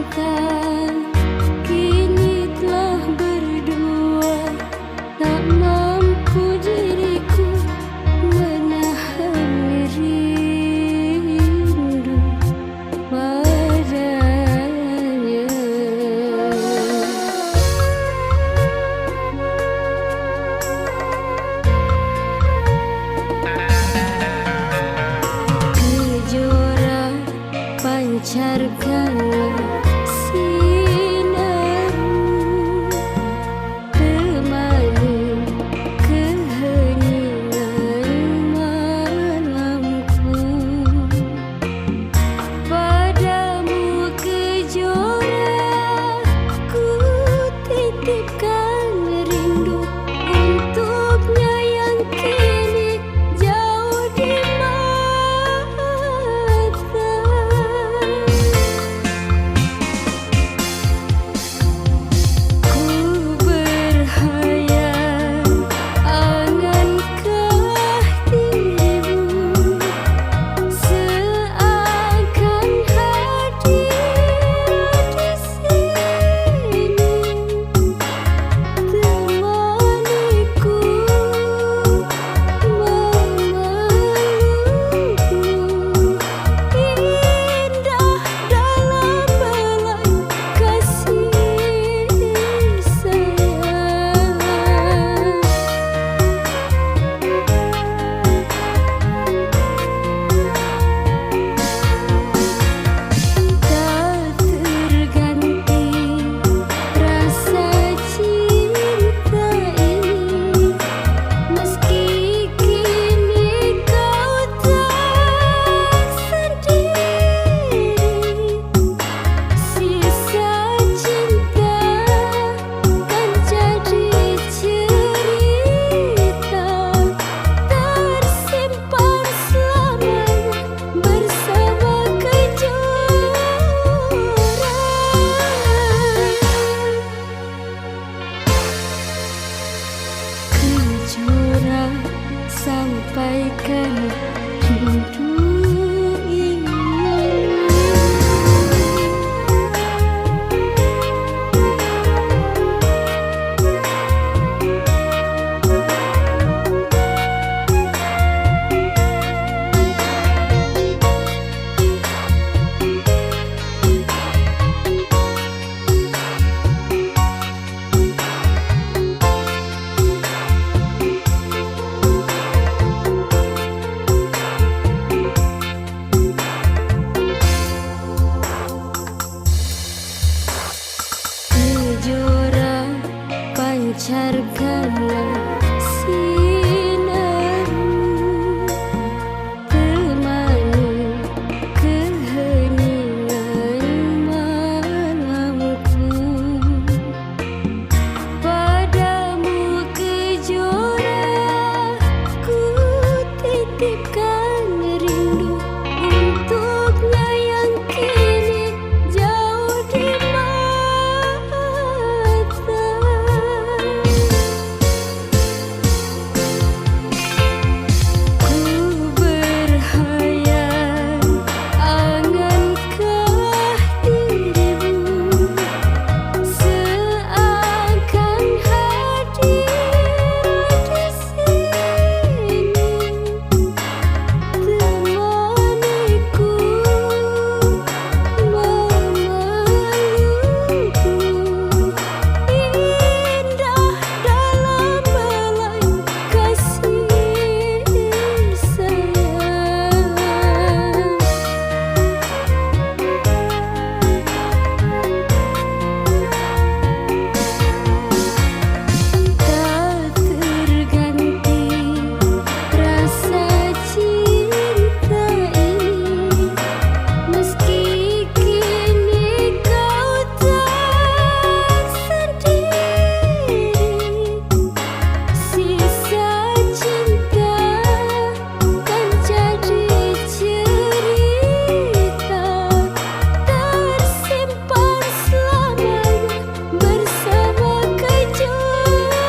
cinta kini telah berdua, tak mampu diriku menahan rindu padanya. Kejora pancarkanlah sinarmu, temani keheningan malamku. Padamu kejora ku titipkan rindu, untuknya yang kini jauh di mata. Ku berhayal angankah dirimu seakan hadir di sini, temaniku memelukku, indah dalam belai kasih sayang. Tak terganti rasa cinta ini, meski kini kau tak sendiri. Sisa cinta kan jadi cerita tersimpan selamanya bersama kejora. Kejora, sampaikan rindu ini. Kejora pancarkanlah sinarmu, temani keheningan malamku. Padamu kejora ku titipkan rindu, untuknya yang kini jauh di mata. Ku berhayal angankah dirimu seakan hadir di sini, temaniku memelukku, indah dalam belai kasih sayang. Tak terganti rasa cinta ini, meski kini kau tak sendiri. Sisa cinta kan jadi cerita tersimpan selamanya bersama kejora.